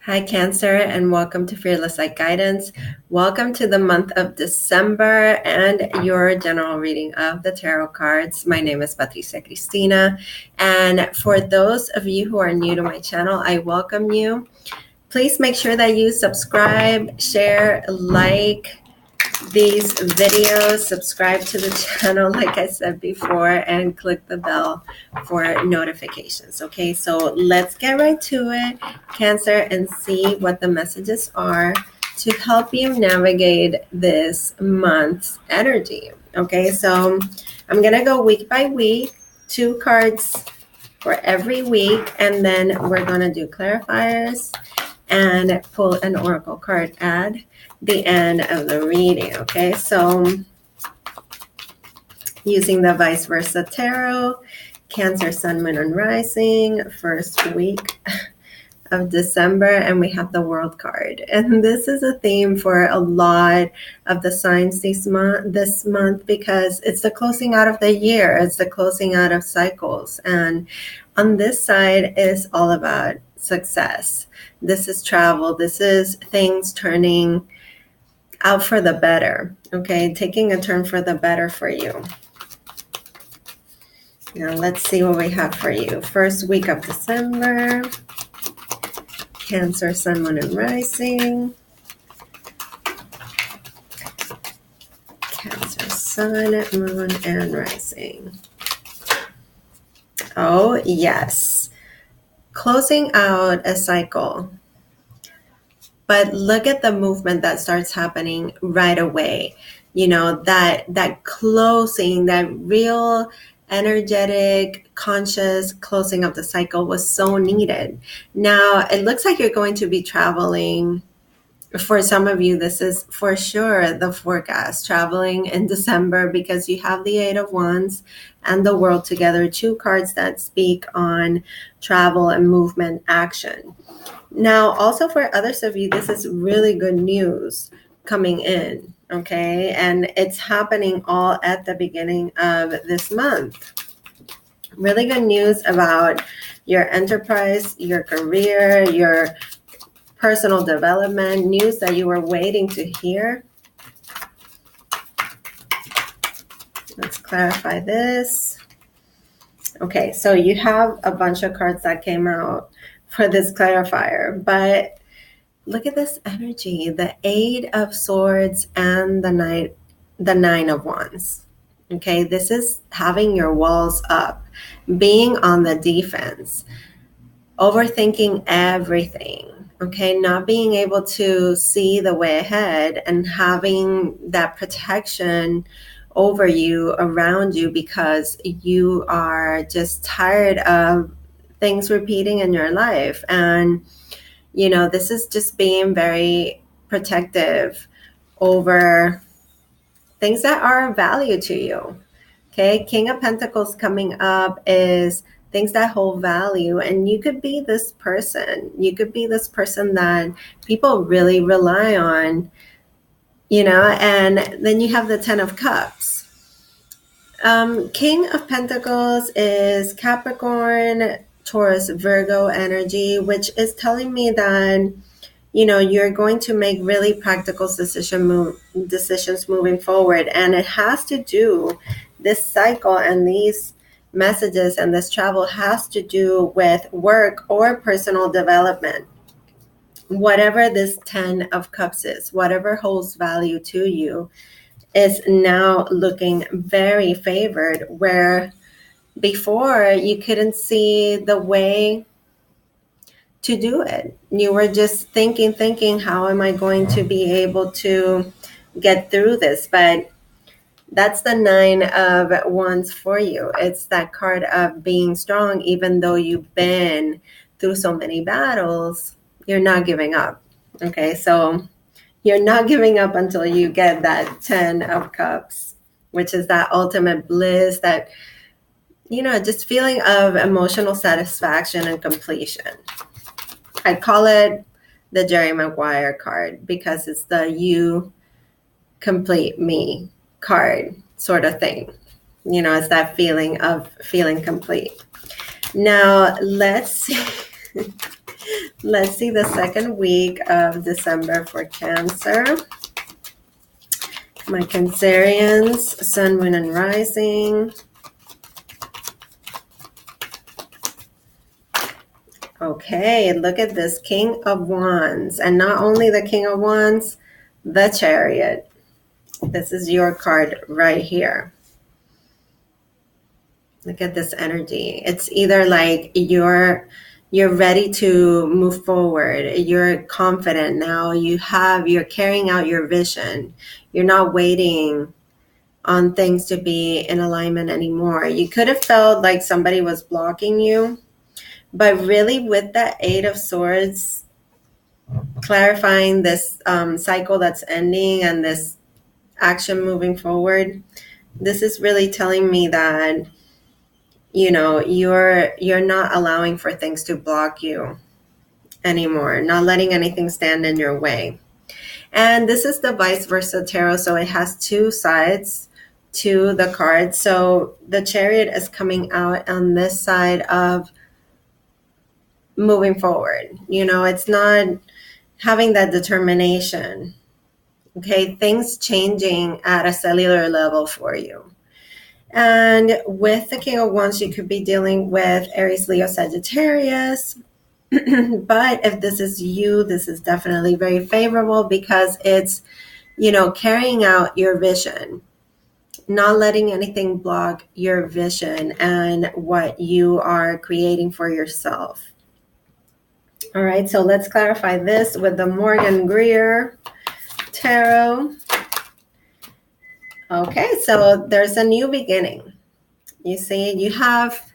Hi, Cancer, and welcome to Fearless Light Guidance. Welcome to the month of December and your general reading of the tarot cards. My name is Patricia Cristina, and for those of you who are new to my channel, I welcome you. Please make sure that you subscribe, share, like these videos, subscribe to the channel like I said before, and click the bell for notifications. Okay, so let's get right to it, Cancer, and see what the messages are to help you navigate this month's energy. Okay, so I'm gonna go week by week, 2 cards for every week, and then we're gonna do clarifiers and pull an oracle card at the end of the reading. Okay, so using the vice versa tarot, Cancer, Sun, Moon, and Rising, first week of December, and we have the World card. And this is a theme for a lot of the signs this month because it's the closing out of the year. It's the closing out of cycles. And on this side is all about success. This is travel. This is things turning out for the better. Okay, taking a turn for the better for you. Now let's see what we have for you. First week of December. Cancer, Sun, Moon, and Rising. Cancer, Sun, Moon, and Rising. Oh, yes. Closing out a cycle. But look at the movement that starts happening right away. You know, that closing, that real energetic, conscious closing of the cycle was so needed. Now, it looks like you're going to be traveling. For some of you, this is for sure the forecast, traveling in December, because you have the Eight of Wands and the World together, 2 cards that speak on travel and movement action. Now, also for others of you, this is really good news coming in, okay? And it's happening all at the beginning of this month. Really good news about your enterprise, your career, your personal development, news that you were waiting to hear. Let's clarify this. Okay, so you have a bunch of cards that came out for this clarifier, but look at this energy, the Eight of Swords and the Nine of Wands. Okay, this is having your walls up, being on the defense, overthinking everything. Okay, not being able to see the way ahead and having that protection over you, around you, because you are just tired of things repeating in your life. And, you know, this is just being very protective over things that are of value to you. Okay, King of Pentacles coming up is things that hold value, and you could be this person. You could be this person that people really rely on, you know. And then you have the Ten of Cups. King of Pentacles is Capricorn, Taurus, Virgo energy, which is telling me that, you know, you're going to make really practical decisions moving forward. And it has to do, this cycle and these messages and this travel has to do with work or personal development. Whatever this 10 of Cups is, whatever holds value to you, is now looking very favored, where before you couldn't see the way to do it. You were just thinking, how am I going to be able to get through this? But that's the Nine of Wands for you. It's that card of being strong, even though you've been through so many battles, you're not giving up. Okay, so you're not giving up until you get that 10 of Cups, which is that ultimate bliss, that, you know, just feeling of emotional satisfaction and completion. I call it the Jerry Maguire card because it's the you complete me card sort of thing. You know, it's that feeling of feeling complete. Now, let's see. Let's see the second week of December for Cancer. My Cancerians, Sun, Moon, and Rising. Okay, look at this King of Wands. And not only the King of Wands, the Chariot. This is your card right here. Look at this energy. It's either like you're ready to move forward. You're confident now. You're carrying out your vision. You're not waiting on things to be in alignment anymore. You could have felt like somebody was blocking you, but really with the Eight of Swords, clarifying this cycle that's ending and this action moving forward, this is really telling me that you're not allowing for things to block you anymore, not letting anything stand in your way. And this is the vice versa tarot, so it has two sides to the card. So the Chariot is coming out on this side of moving forward. It's not having that determination. Okay, things changing at a cellular level for you. And with the King of Wands, you could be dealing with Aries, Leo, Sagittarius. But if this is you, this is definitely very favorable because it's, carrying out your vision, not letting anything block your vision and what you are creating for yourself. All right, so let's clarify this with the Morgan Greer Tarot. Okay, so there's a new beginning. You see, you have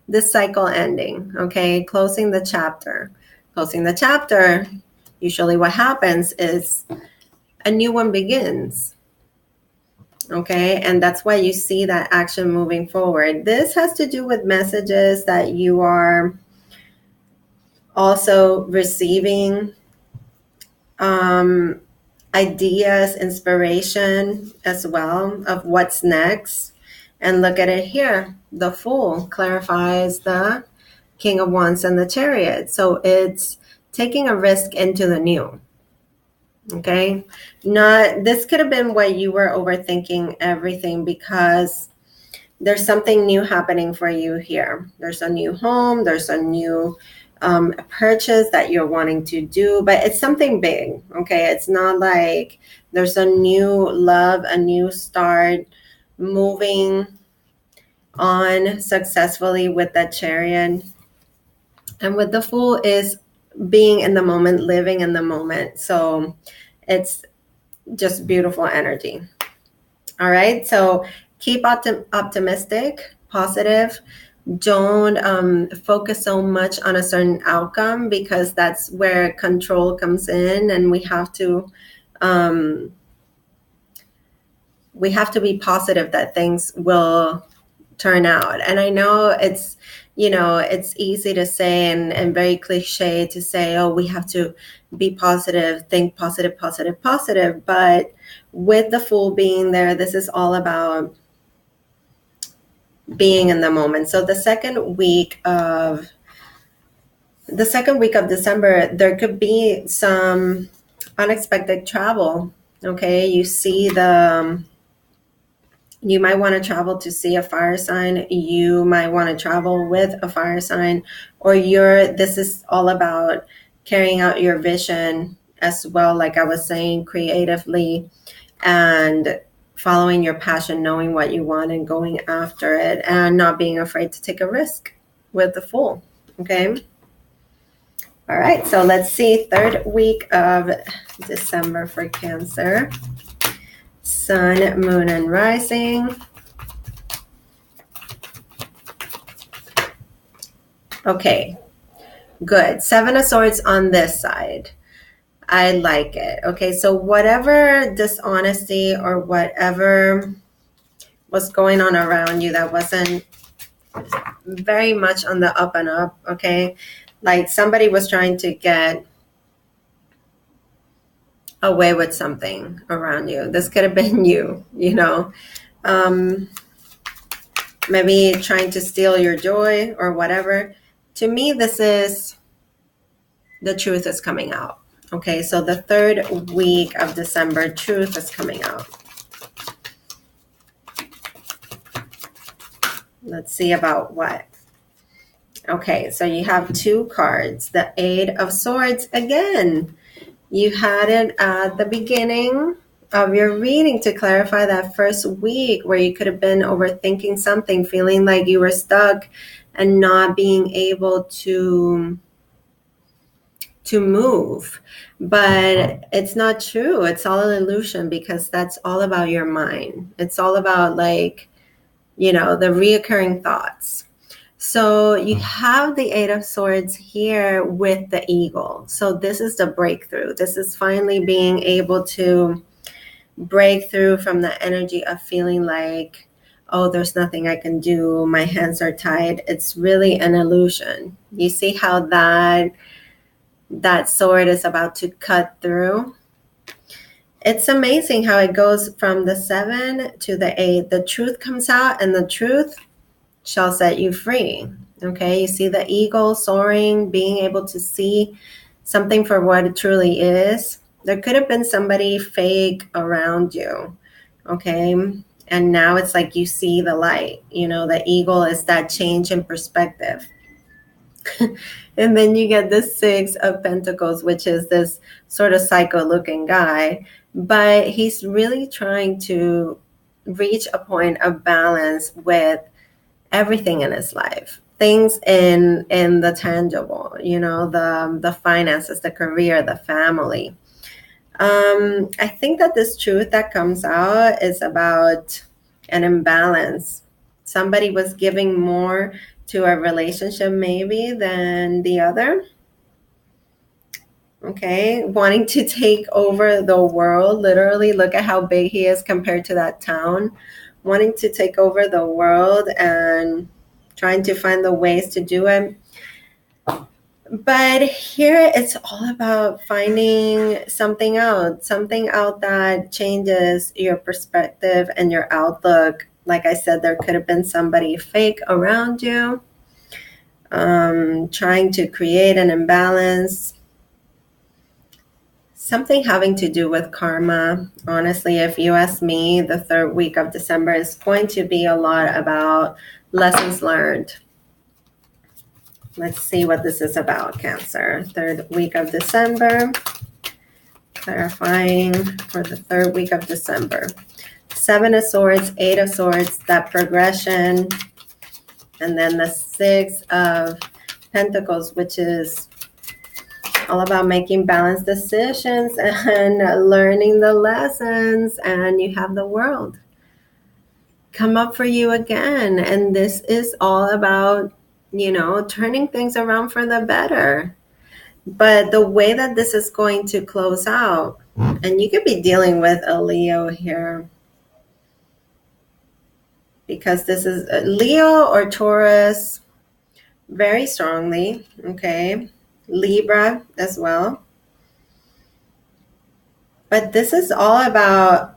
this cycle ending, okay, closing the chapter. Closing the chapter, usually what happens is a new one begins, okay, and that's why you see that action moving forward. This has to do with messages that you are also receiving, ideas, inspiration as well of what's next. And look at it here. The Fool clarifies the King of Wands and the Chariot. So it's taking a risk into the new. Okay. This could have been what you were overthinking everything because there's something new happening for you here. There's a new home. There's a new purchase that you're wanting to do, but it's something big. Okay. It's not like there's a new love, a new start, moving on successfully with that Chariot. And with the Fool is being in the moment, living in the moment. So it's just beautiful energy. All right. So keep optimistic, positive. Don't focus so much on a certain outcome because that's where control comes in, and we have to be positive that things will turn out. And I know it's easy to say and very cliche to say, oh, we have to be positive, think positive, positive, positive. But with the Fool being there, this is all about being in the moment. So the second week of December, there could be some unexpected travel. Okay, you might want to travel to see a fire sign. You might want to travel with a fire sign, or this is all about carrying out your vision as well. Like I was saying, creatively and following your passion, knowing what you want and going after it and not being afraid to take a risk with the Fool. Okay. All right. So let's see. Third week of December for Cancer. Sun, Moon, and Rising. Okay, good. Seven of Swords on this side. I like it. Okay, so whatever dishonesty or whatever was going on around you that wasn't very much on the up and up, okay? Like somebody was trying to get away with something around you. This could have been you, maybe trying to steal your joy or whatever. To me, this is the truth is coming out. Okay, so the third week of December, truth is coming out. Let's see about what. Okay, so you have 2 cards. The Eight of Swords again. You had it at the beginning of your reading to clarify that first week where you could have been overthinking something, feeling like you were stuck and not being able to move. But it's not true. It's all an illusion, because that's all about your mind. It's all about, like, the reoccurring thoughts. So you have the Eight of Swords here with the Eagle. So this is the breakthrough. This is finally being able to break through from the energy of feeling like, oh, there's nothing I can do. My hands are tied. It's really an illusion. You see how that sword is about to cut through? It's amazing how it goes from the 7 to the 8. The truth comes out, and the truth shall set you free. Okay, you see the eagle soaring, being able to see something for what it truly is. There could have been somebody fake around you. Okay, and now it's like you see the light. The eagle is that change in perspective. And then you get the 6 of Pentacles, which is this sort of psycho looking guy, but he's really trying to reach a point of balance with everything in his life, things in the tangible, the finances, the career, the family. I think that this truth that comes out is about an imbalance. Somebody was giving more to a relationship maybe than the other. Okay, wanting to take over the world, literally. Look at how big he is compared to that town. Wanting to take over the world and trying to find the ways to do it. But here it's all about finding something out that changes your perspective and your outlook. Like I said, there could have been somebody fake around you, trying to create an imbalance. Something having to do with karma. Honestly, if you ask me, the third week of December is going to be a lot about lessons learned. Let's see what this is about, Cancer. Third week of December. Clarifying for the third week of December. 7 of Swords, 8 of Swords, that progression. And then the 6 of Pentacles, which is all about making balanced decisions and learning the lessons. And you have the world come up for you again. And this is all about, turning things around for the better. But the way that this is going to close out, and you could be dealing with a Leo here, because this is a Leo or Taurus very strongly, okay? Libra as well. But this is all about,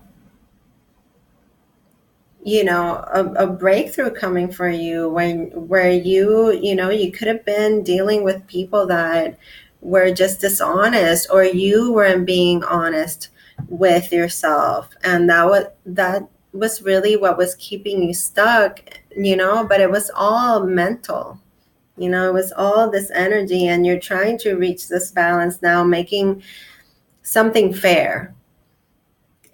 a breakthrough coming for you where you could have been dealing with people that were just dishonest, or you weren't being honest with yourself. And that was really what was keeping you stuck, but it was all mental. It was all this energy, and you're trying to reach this balance now, making something fair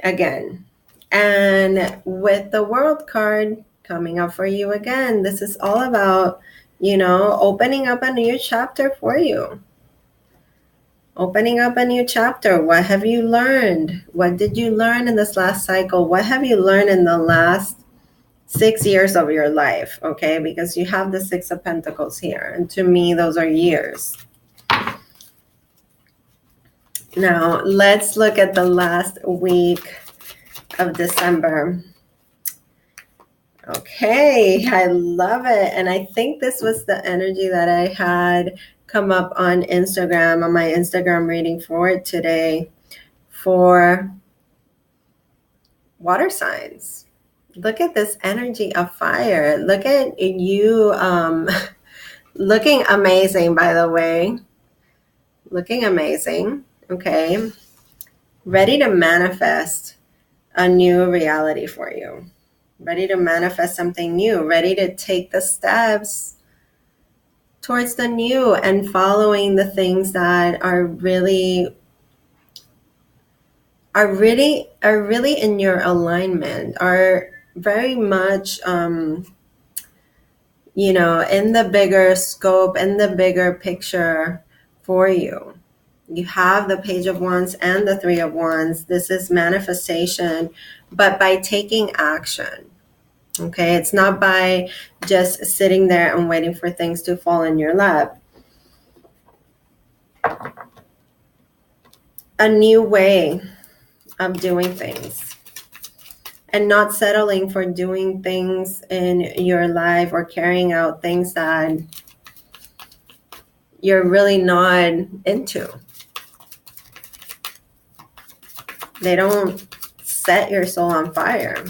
again. And with the World card coming up for you again, this is all about, opening up a new chapter for you. Opening up a new chapter. What have you learned? What did you learn in this last cycle? What have you learned in the last 6 years of your life? Okay, because you have the 6 of Pentacles here. And to me, those are years. Now, let's look at the last week of December. Okay, I love it. And I think this was the energy that I had come up on Instagram, on my Instagram reading for today, for water signs. Look at this energy of fire. Look at you looking amazing, by the way. looking amazing. Okay. Ready to manifest a new reality for you. Ready to manifest something new. Ready to take the steps towards the new and following the things that are really in your alignment, are very much in the bigger scope, in the bigger picture for you. You have the Page of Wands and the Three of Wands. This is manifestation, but by taking action. Okay, it's not by just sitting there and waiting for things to fall in your lap. A new way of doing things, and not settling for doing things in your life or carrying out things that you're really not into. They don't set your soul on fire.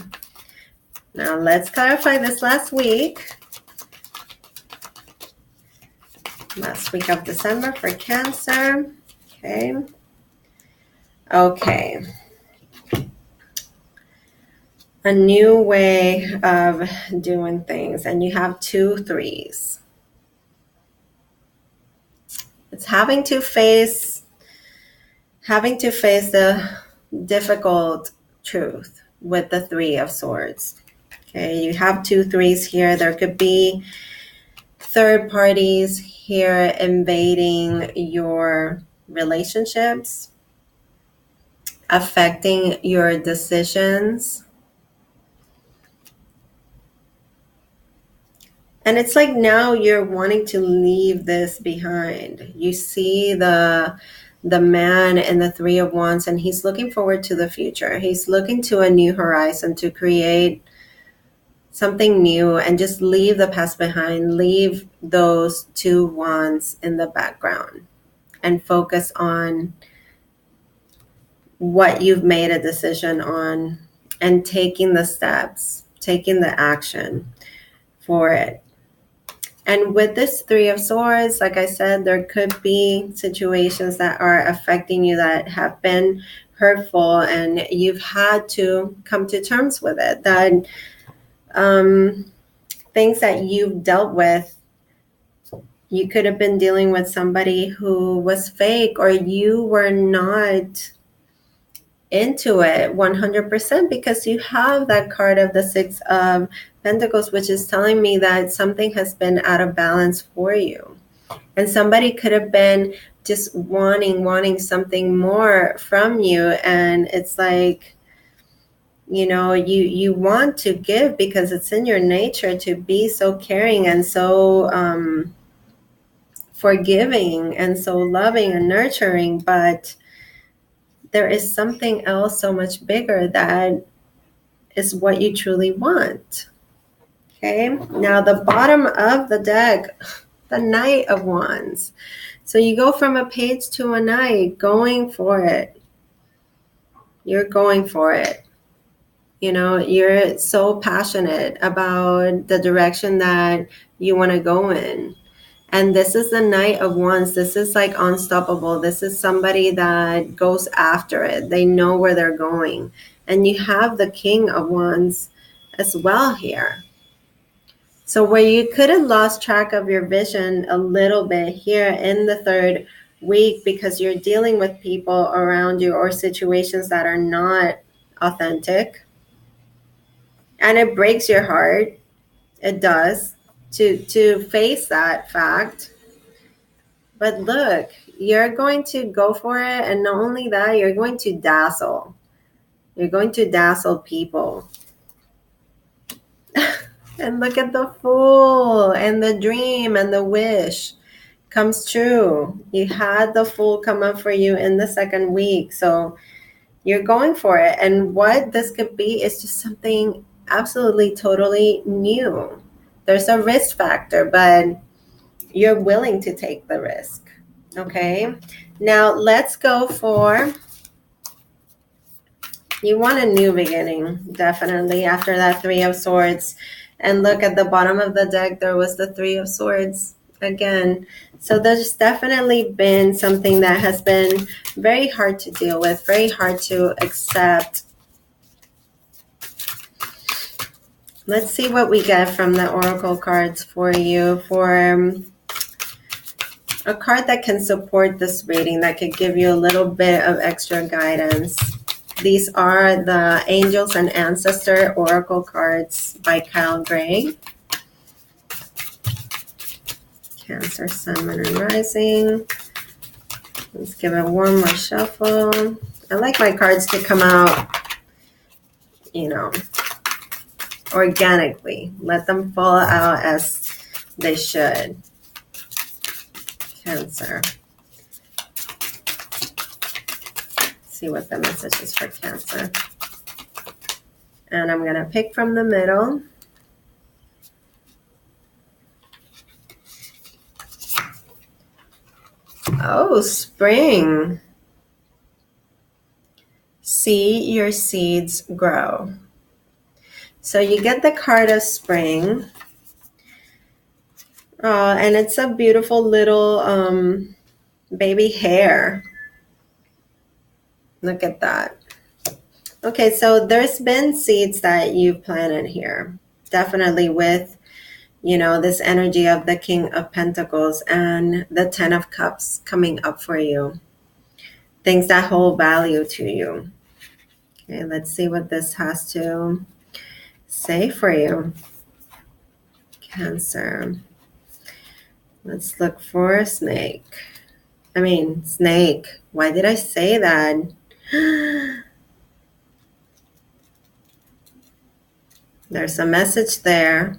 Now let's clarify this last week. Last week of December for Cancer. Okay. Okay. A new way of doing things. And you have 2 3s. It's having to face the difficult truth with the 3 of Swords. Okay, you have 2 3s here. There could be third parties here invading your relationships, affecting your decisions. And it's like now you're wanting to leave this behind. You see the man in the 3 of Wands, and he's looking forward to the future. He's looking to a new horizon, to create something new and just leave the past behind. Leave those 2 wands in the background and focus on what you've made a decision on and taking the steps, taking the action for it. And with this 3 of Swords, like I said, there could be situations that are affecting you that have been hurtful, and you've had to come to terms with it. That things that you've dealt with, you could have been dealing with somebody who was fake, or you were not into it 100%, because you have that card of the 6 of Pentacles, which is telling me that something has been out of balance for you. And somebody could have been just wanting something more from you. And it's like, you want to give because it's in your nature to be so caring and so forgiving and so loving and nurturing. But there is something else so much bigger that is what you truly want. Okay, now the bottom of the deck, the Knight of Wands. So you go from a page to a knight, going for it. You're going for it. You're so passionate about the direction that you want to go in. And this is the Knight of Wands. This is like unstoppable. This is somebody that goes after it. They know where they're going. And you have the King of Wands as well here. So where you could have lost track of your vision a little bit here in the 3rd week because you're dealing with people around you or situations that are not authentic. And it breaks your heart. It does to face that fact. But look, you're going to go for it. And not only that, you're going to dazzle. You're going to dazzle people. And look at the Fool, and the dream and the wish comes true. You had the Fool come up for you in the 2nd week. So you're going for it. And what this could be is just something absolutely, totally new. There's a risk factor, but you're willing to take the risk. Okay. Now let's go for, you want a new beginning, definitely, after that 3 of Swords. And look at the bottom of the deck, there was the 3 of Swords. again. So there's definitely been something that has been very hard to deal with, very hard to accept. Let's see what we get from the Oracle cards for you for a card that can support this reading, that could give you a little bit of extra guidance. These are the Angels and Ancestor Oracle cards by Kyle Gray. Cancer, Sun, Moon, and Rising. Let's give it one more shuffle. I like my cards to come out, you know, organically. Let them fall out as they should. Cancer. See what the message is for Cancer. And I'm going to pick from the middle. Oh, spring. See your seeds grow. So you get the card of spring. Oh, and it's a beautiful little baby hare. Look at that. Okay, so there's been seeds that you've planted here. Definitely with, you know, this energy of the King of Pentacles and the Ten of Cups coming up for you. Things that hold value to you. Okay, let's see what this has to say for you. Cancer. Let's look for a snake. Snake. Why did I say that? There's a message there.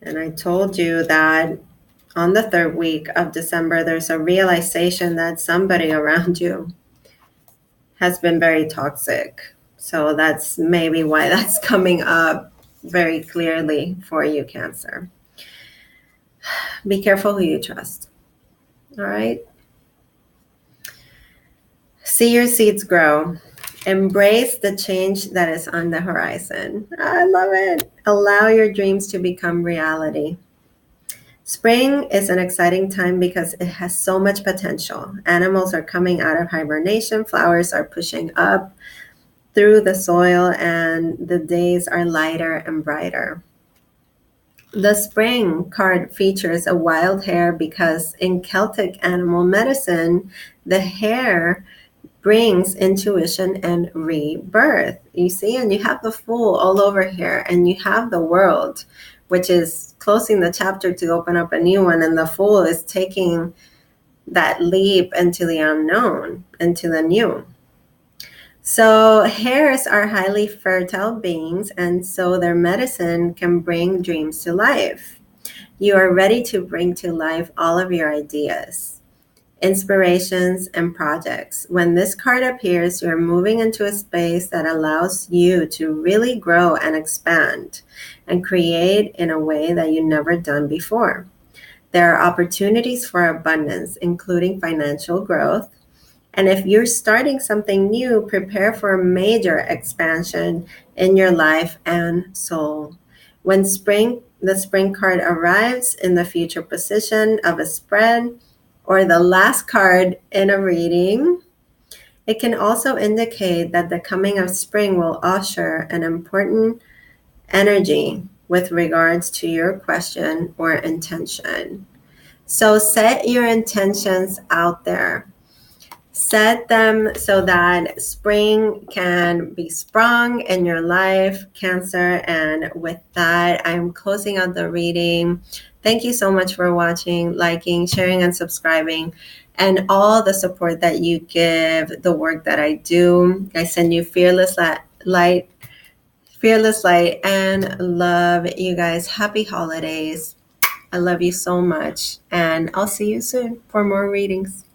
And I told you that on the 3rd week of December, there's a realization that somebody around you has been very toxic. So that's maybe why that's coming up very clearly for you, Cancer. Be careful who you trust. All right? See your seeds grow. Embrace the change that is on the horizon. I love it. Allow your dreams to become reality. Spring is an exciting time because it has so much potential. Animals are coming out of hibernation. Flowers are pushing up through the soil, and the days are lighter and brighter. The spring card features a wild hare because in Celtic animal medicine, the hare brings intuition and rebirth. You see, and you have the Fool all over here, and you have the World, which is closing the chapter to open up a new one, and the Fool is taking that leap into the unknown, into the new. So hares are highly fertile beings, and so their medicine can bring dreams to life. You are ready to bring to life all of your ideas, inspirations, and projects. When this card appears, you're moving into a space that allows you to really grow and expand and create in a way that you've never done before. There are opportunities for abundance, including financial growth. And if you're starting something new, prepare for a major expansion in your life and soul. When the spring card arrives in the future position of a spread, or the last card in a reading, it can also indicate that the coming of spring will usher an important energy with regards to your question or intention. So set your intentions out there. Set them so that spring can be sprung in your life, Cancer. And with that, I'm closing out the reading. Thank you so much for watching, liking, sharing, and subscribing, and all the support that you give the work that I do. I send you fearless light, and love. You guys, happy holidays. I love you so much, and I'll see you soon for more readings.